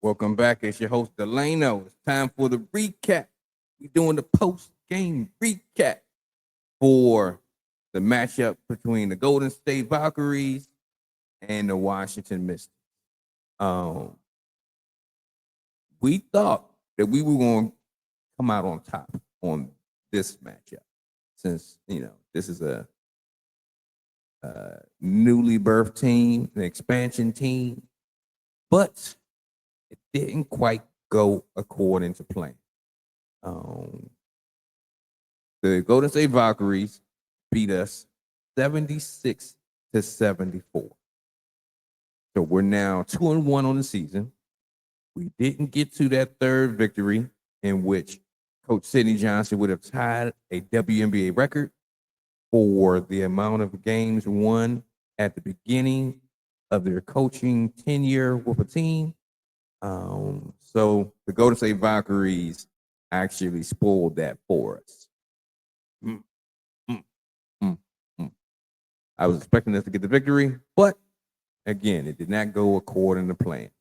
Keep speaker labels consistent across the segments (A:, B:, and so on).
A: Welcome back. It's your host, Delano. It's time for the recap. We're doing the post-game recap for the matchup between the Golden State Valkyries and the Washington Mystics. Um, we thought that we were going to come out on top on this matchup since, this is a newly birthed team, an expansion team, but it didn't quite go according to plan. The Golden State Valkyries beat us 76-74. So we're now 2-1 on the season. We didn't get to that third victory in which Coach Sidney Johnson would have tied a WNBA record for the amount of games won at the beginning of their coaching tenure with a team. So the Golden State Valkyries actually spoiled that for us. I was expecting us to get the victory, but again, it did not go according to plan.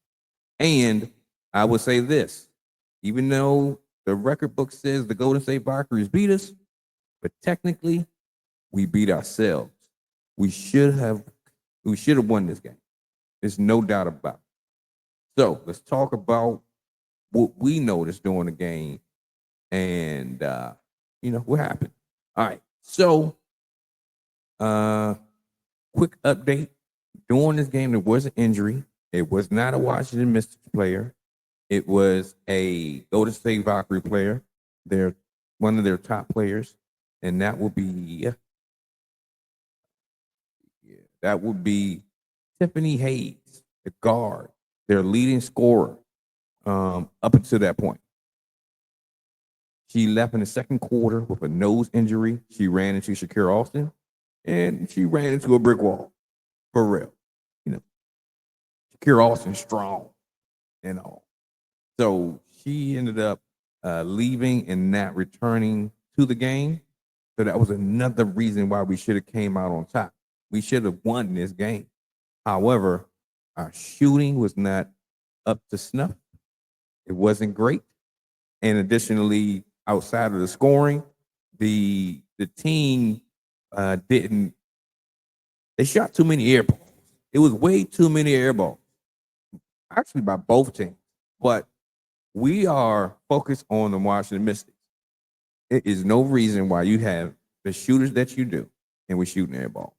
A: And I would say this, even though the record book says the Golden State Valkyries beat us, but technically we beat ourselves. We should have won this game. There's no doubt about it. So let's talk about what we noticed during the game and what happened. All right. So quick update. During this game, there was an injury. It was not a Washington Mystics player. It was a Golden State Valkyrie player. They're one of their top players, and that would be Tiffany Hayes, the guard, their leading scorer up until that point. She left in the second quarter with a nose injury. She ran into Shakira Austin, and she ran into a brick wall. For real. Shakira Austin's strong and all. So she ended up leaving and not returning to the game. So that was another reason why we should have came out on top. We should have won this game. However, our shooting was not up to snuff. It wasn't great. And additionally, outside of the scoring, the team they shot too many air balls. It was way too many air balls, actually by both teams. But we are focused on the Washington Mystics. It is no reason why you have the shooters that you do, and we're shooting air balls.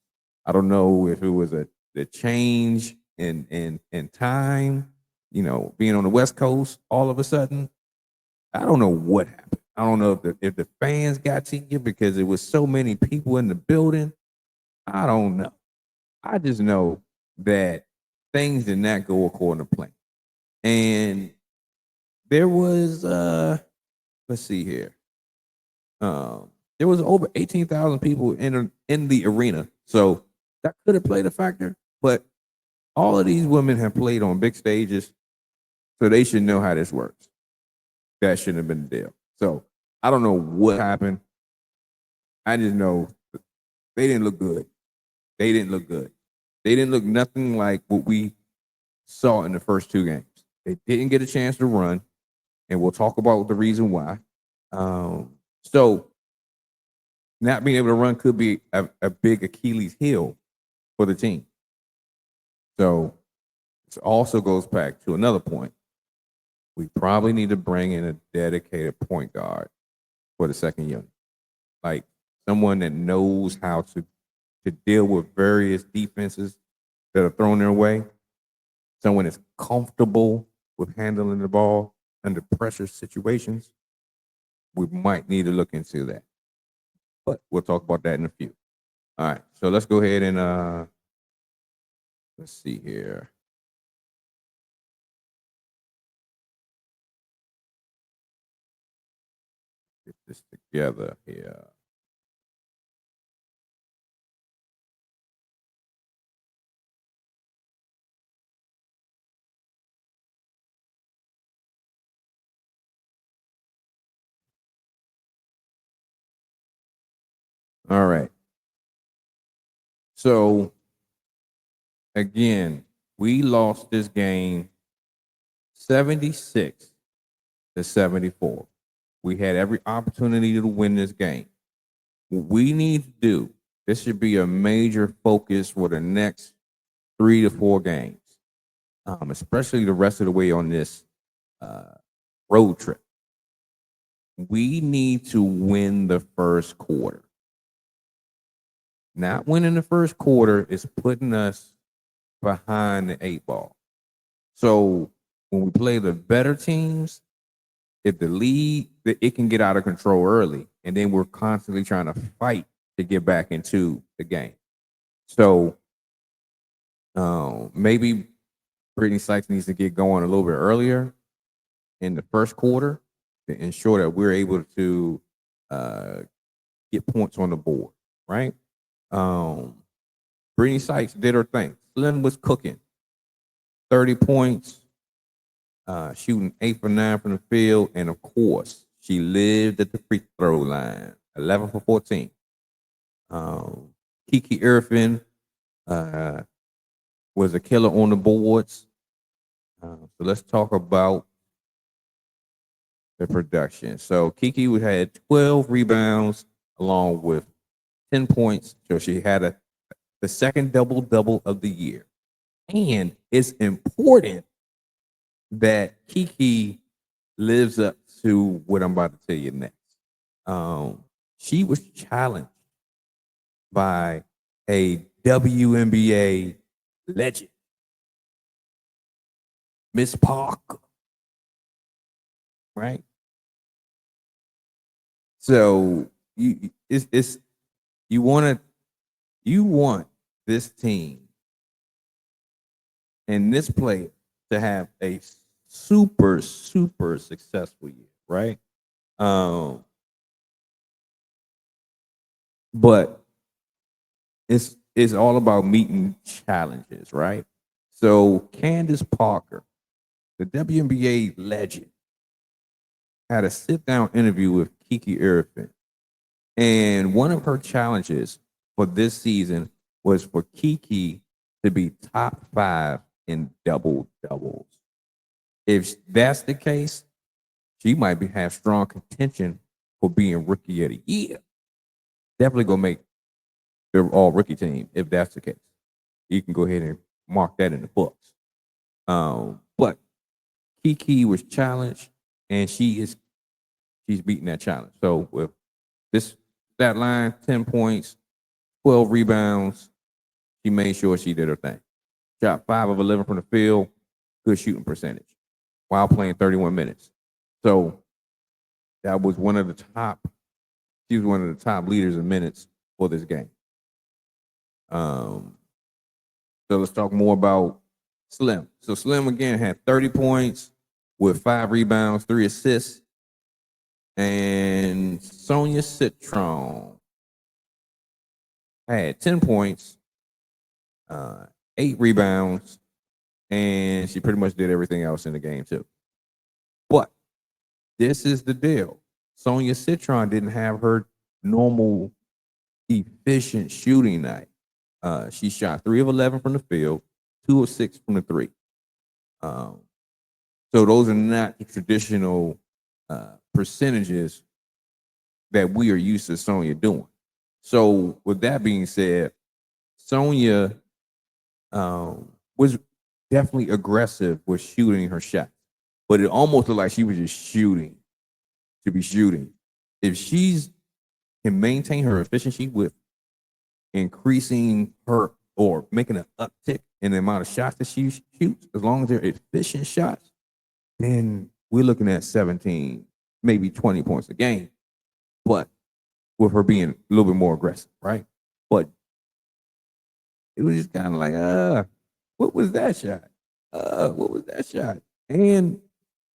A: I don't know if it was the change in time, being on the West Coast all of a sudden. I don't know what happened. I don't know if the fans got to you because it was so many people in the building. I don't know. I just know that things did not go according to plan. And there was let's see here. There was over 18,000 people in the arena. So that could have played a factor, but all of these women have played on big stages, so they should know how this works. That shouldn't have been the deal. So I don't know what happened. I just know they didn't look good. They didn't look good. They didn't look nothing like what we saw in the first two games. They didn't get a chance to run, and we'll talk about the reason why. So not being able to run could be a big Achilles heel for the team. So this also goes back to another point. We probably need to bring in a dedicated point guard for the second unit, like someone that knows how to deal with various defenses that are thrown their way, someone that's comfortable with handling the ball under pressure situations. We might need to look into that, but we'll talk about that in a few. All right, so let's go ahead and let's see here. Get this together here. All right. So again, we lost this game 76-74. We had every opportunity to win this game. What we need to do, this should be a major focus for the next 3 to 4 games, especially the rest of the way on this road trip. We need to win the first quarter. Not winning the first quarter is putting us behind the 8 ball. So when we play the better teams, if the lead, it can get out of control early, and then we're constantly trying to fight to get back into the game. So maybe Brittany Sykes needs to get going a little bit earlier in the first quarter to ensure that we're able to get points on the board, right? Brittany Sykes did her thing. Slim was cooking. 30 points, shooting 8 for 9 from the field, and of course, she lived at the free throw line, 11 for 14. Kiki Irfin was a killer on the boards. So let's talk about the production. So Kiki had 12 rebounds along with 10 points. So she had the second double-double of the year. And it's important that Kiki lives up to what I'm about to tell you next. She was challenged by a WNBA legend, Miss Parker, right? So you want this team and this player to have a super successful year, right? But it's all about meeting challenges, right? So Candace Parker, the WNBA legend, had a sit-down interview with Kiki Irfin. And one of her challenges for this season was for Kiki to be top 5 in double-doubles. If that's the case, she might have strong contention for being Rookie of the Year. Definitely gonna make the all-rookie team if that's the case. You can go ahead and mark that in the books. But Kiki was challenged, and she's beating that challenge. So with this stat line, 10 points, 12 rebounds, she made sure she did her thing. Shot 5 of 11 from the field, good shooting percentage, while playing 31 minutes. So that was one of the top. She was one of the top leaders in minutes for this game. So let's talk more about Slim. So Slim again had 30 points with 5 rebounds, 3 assists. And Sonia Citron had 10 points, 8 rebounds, and she pretty much did everything else in the game too. But this is the deal. Sonia Citron didn't have her normal efficient shooting night. She shot 3 of 11 from the field, 2 of 6 from the 3. So those are not the traditional percentages that we are used to Sonia doing. So with that being said, Sonia was definitely aggressive with shooting her shot, but it almost looked like she was just shooting to be shooting. If she's can maintain her efficiency with increasing her or making an uptick in the amount of shots that she shoots, as long as they're efficient shots, then we're looking at 17, maybe 20 points a game. But with her being a little bit more aggressive, right? But it was just kind of like, what was that shot? What was that shot? And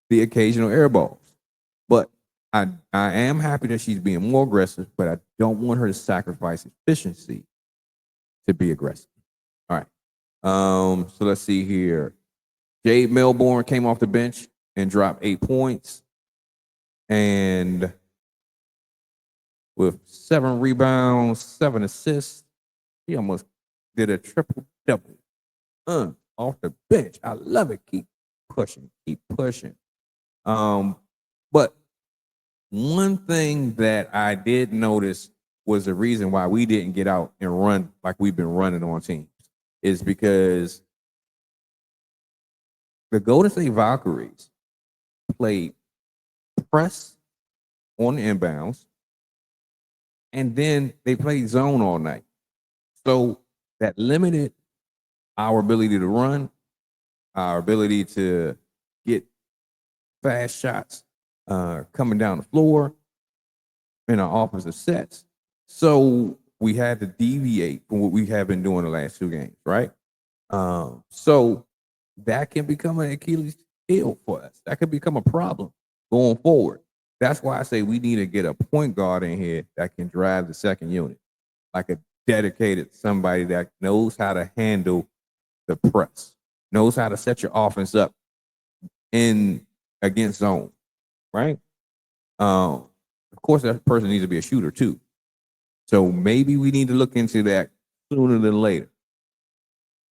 A: the occasional air balls. But I am happy that she's being more aggressive, but I don't want her to sacrifice efficiency to be aggressive. All right. So let's see here. Jade Melbourne came off the bench and dropped 8 points. And with 7 rebounds, 7 assists, he almost did a triple-double off the bench. I love it. Keep pushing, keep pushing. But one thing that I did notice was the reason why we didn't get out and run like we've been running on teams is because the Golden State Valkyries played press on the inbounds, and then they played zone all night. So that limited our ability to run, our ability to get fast shots coming down the floor in our offensive sets. So we had to deviate from what we have been doing the last 2 games, right? So that can become an Achilles heel for us. That could become a problem going forward. That's why I say we need to get a point guard in here that can drive the second unit, like a dedicated somebody that knows how to handle the press, knows how to set your offense up in against zone, right? Of course, that person needs to be a shooter too. So maybe we need to look into that sooner than later.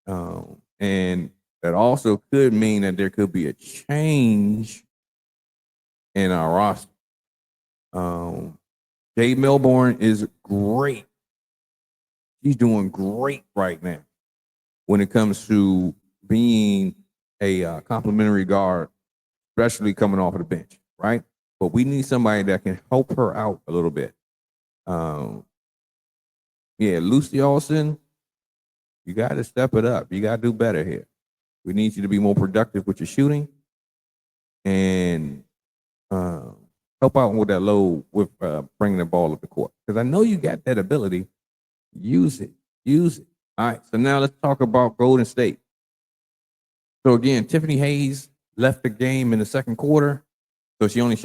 A: And that also could mean that there could be a change in our roster. Jade Melbourne is great. He's doing great right now when it comes to being a complimentary guard, especially coming off of the bench, right? But we need somebody that can help her out a little bit. Lucy Olsen, you got to step it up. You got to do better here. We need you to be more productive with your shooting and help out with that load with bringing the ball up the court. Because I know you got that ability. Use it. Use it. All right, so now let's talk about Golden State. So again, Tiffany Hayes left the game in the second quarter. So she only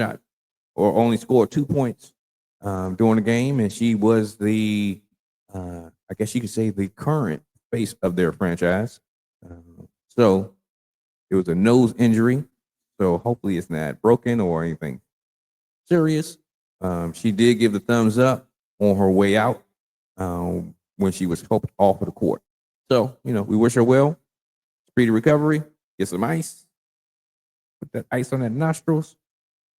A: scored 2 points during the game. And she was the, I guess you could say, the current face of their franchise. So it was a nose injury. So hopefully it's not broken or anything serious. She did give the thumbs up on her way out when she was helped off of the court. So, we wish her well. Speedy recovery. Get some ice. Put that ice on that nostrils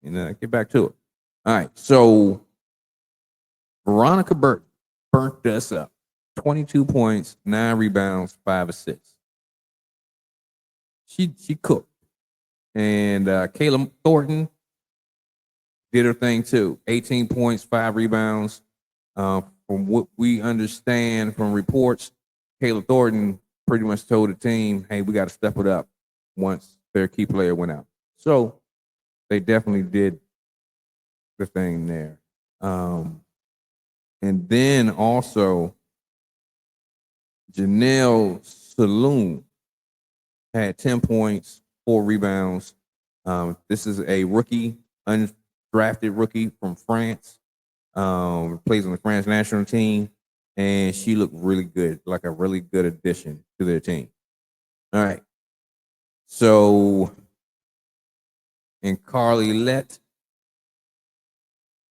A: and get back to it. All right. So Veronica Burton burnt us up. 22 points, 9 rebounds, 5 assists. She cooked. And Kayla Thornton did her thing too. 18 points, 5 rebounds. From what we understand from reports, Kayla Thornton pretty much told the team, hey, we got to step it up once their key player went out. So they definitely did the thing there. And then also, Janelle Saloon had 10 points, 4 rebounds. This is a rookie, undrafted rookie from France. Plays on the France national team, and she looked really good, like a really good addition to their team. All right. So, and Carly Lett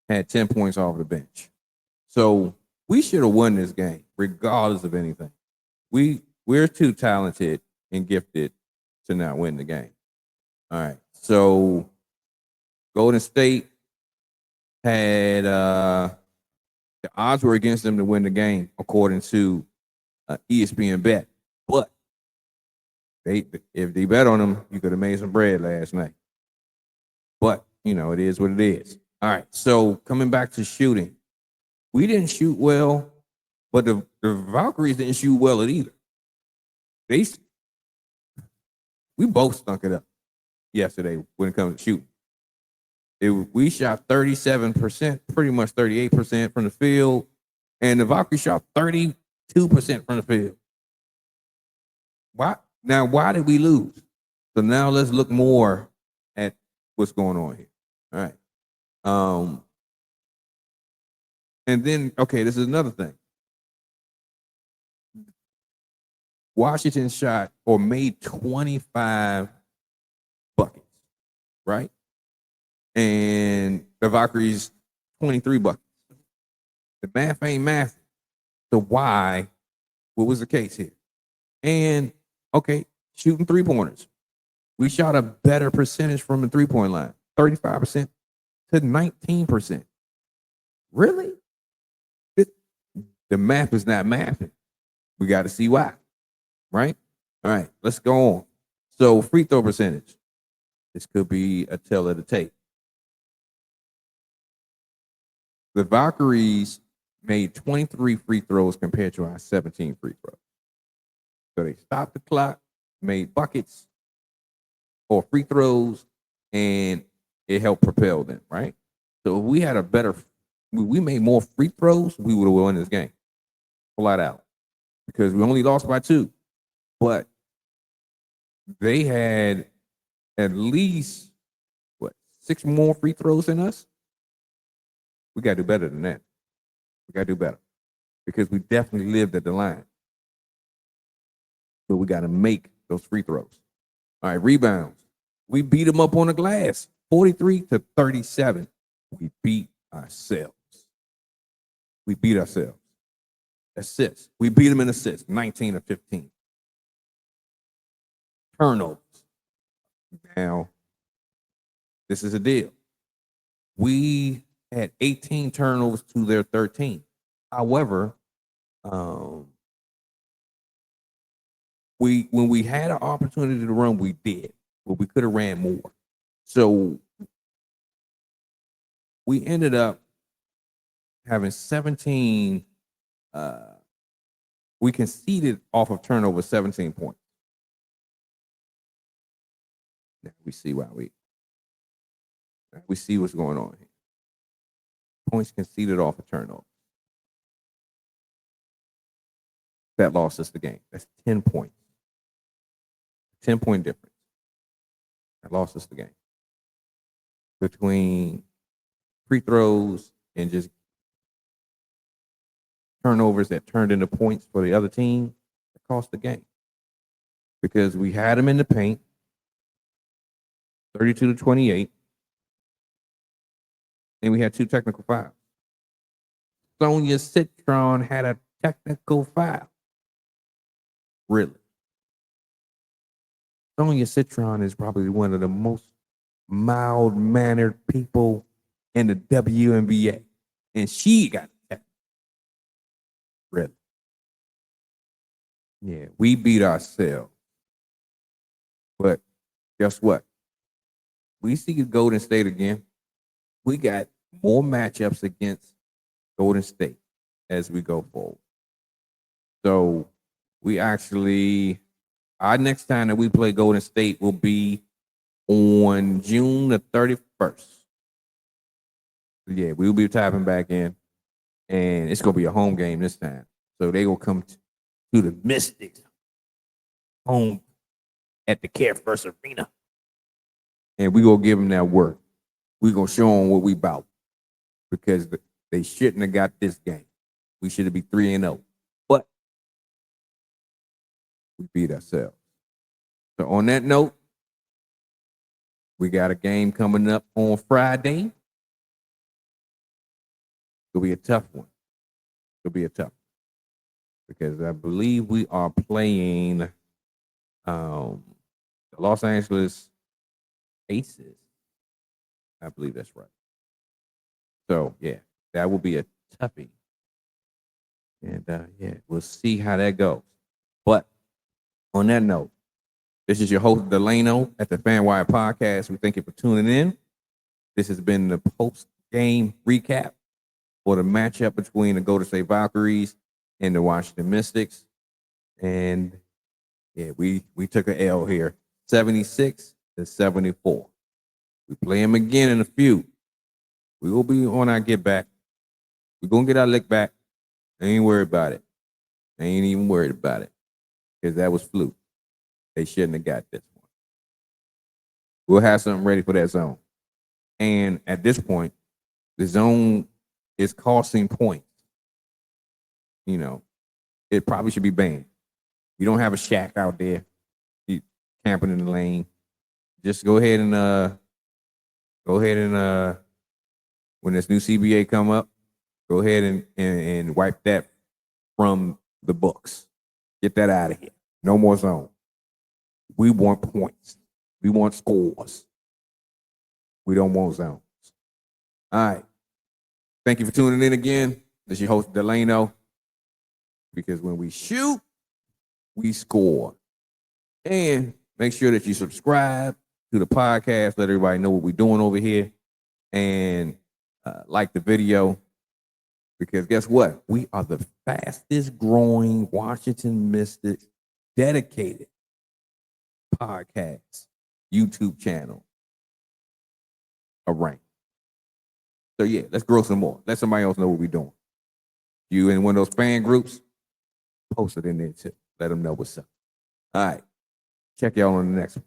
A: had 10 points off the bench. So we should have won this game, regardless of anything. We're too talented and gifted to not win the game. All right. So Golden State had the odds were against them to win the game, according to ESPN Bet. But if they bet on them, you could have made some bread last night. But it is what it is. All right. So coming back to shooting, we didn't shoot well, but the Valkyries didn't shoot well at either. We both stunk it up yesterday when it comes to shooting. We shot 37%, pretty much 38% from the field, and the Valkyries shot 32% from the field. Why did we lose? So now let's look more at what's going on here. All right. And then, okay, this is another thing. Washington shot or made 25 buckets, right? And the Valkyries 23 buckets. The math ain't math. So what was the case here? And okay, shooting 3-pointers. We shot a better percentage from the 3-point line, 35% to 19%. Really? The math is not mathing. We got to see why, right? All right, let's go on. So free throw percentage. This could be a tell of the tape. The Valkyries made 23 free throws compared to our 17 free throws. So they stopped the clock, made buckets or free throws, and it helped propel them, right? So if we had we made more free throws, we would have won this game. Flat out. Because we only lost by 2. But they had at least, 6 more free throws than us? We got to do better than that. We got to do better. Because we definitely lived at the line. But we got to make those free throws. All right, rebounds. We beat them up on the glass, 43-37. We beat ourselves. We beat ourselves. Assists. We beat them in assists, 19-15. Turnovers. Now, this is a deal. We had 18 turnovers to their 13. However, when we had an opportunity to run, we did, but we could have ran more. So we ended up having 17. We conceded off of turnover 17 points. Now we see we see what's going on here. Points conceded off of turnover. That lost us the game. That's 10 points. 10-point difference. That lost us the game. Between free throws and just turnovers that turned into points for the other team, it cost the game. Because we had them in the paint, 32-28, and we had 2 technical fouls. Sonia Citron had a technical foul. Really? Sonia Citron is probably one of the most mild-mannered people in the WNBA. And she got technical. Really? Yeah, we beat ourselves. But guess what? We see Golden State again. We got more matchups against Golden State as we go forward. So we actually, our next time that we play Golden State will be on June the 31st. Yeah, we'll be tapping back in, and it's going to be a home game this time. So they will come to the Mystics home at the Care First Arena. And we going to give them that work. We going to show them what we about, because they shouldn't have got this game. We should have been 3-0. But we beat ourselves. So on that note, we got a game coming up on Friday. It'll be a tough one. It'll be a tough one. Because I believe we are playing the Los Angeles Aces. I believe that's right. So, yeah, that will be a toughie. And, yeah, we'll see how that goes. But on that note, this is your host, Delano, at the FanWire Podcast. We thank you for tuning in. This has been the post-game recap for the matchup between the Golden State Valkyries and the Washington Mystics. And, yeah, we took an L here, 76-74. We play them again in a few. We will be on our get back. We're going to get our lick back. I ain't worried about it. I ain't even worried about it, because that was fluke. They shouldn't have got this one. We'll have something ready for that zone. And at this point, the zone is costing points. You know, it probably should be banned. You don't have a shack out there camping in the lane. Just go ahead and when this new CBA come up, go ahead and wipe that from the books. Get that out of here. No more zone. We want points. We want scores. We don't want zones. All right. Thank you for tuning in again. This is your host, Delano. Because when we shoot, we score. And make sure that you subscribe to the podcast. Let everybody know what we're doing over here. And like the video. Because guess what? We are the fastest growing Washington Mystics dedicated podcast, YouTube channel around. So yeah, let's grow some more. Let somebody else know what we're doing. You in one of those fan groups, post it in there too. Let them know what's up. All right. Check y'all on the next one.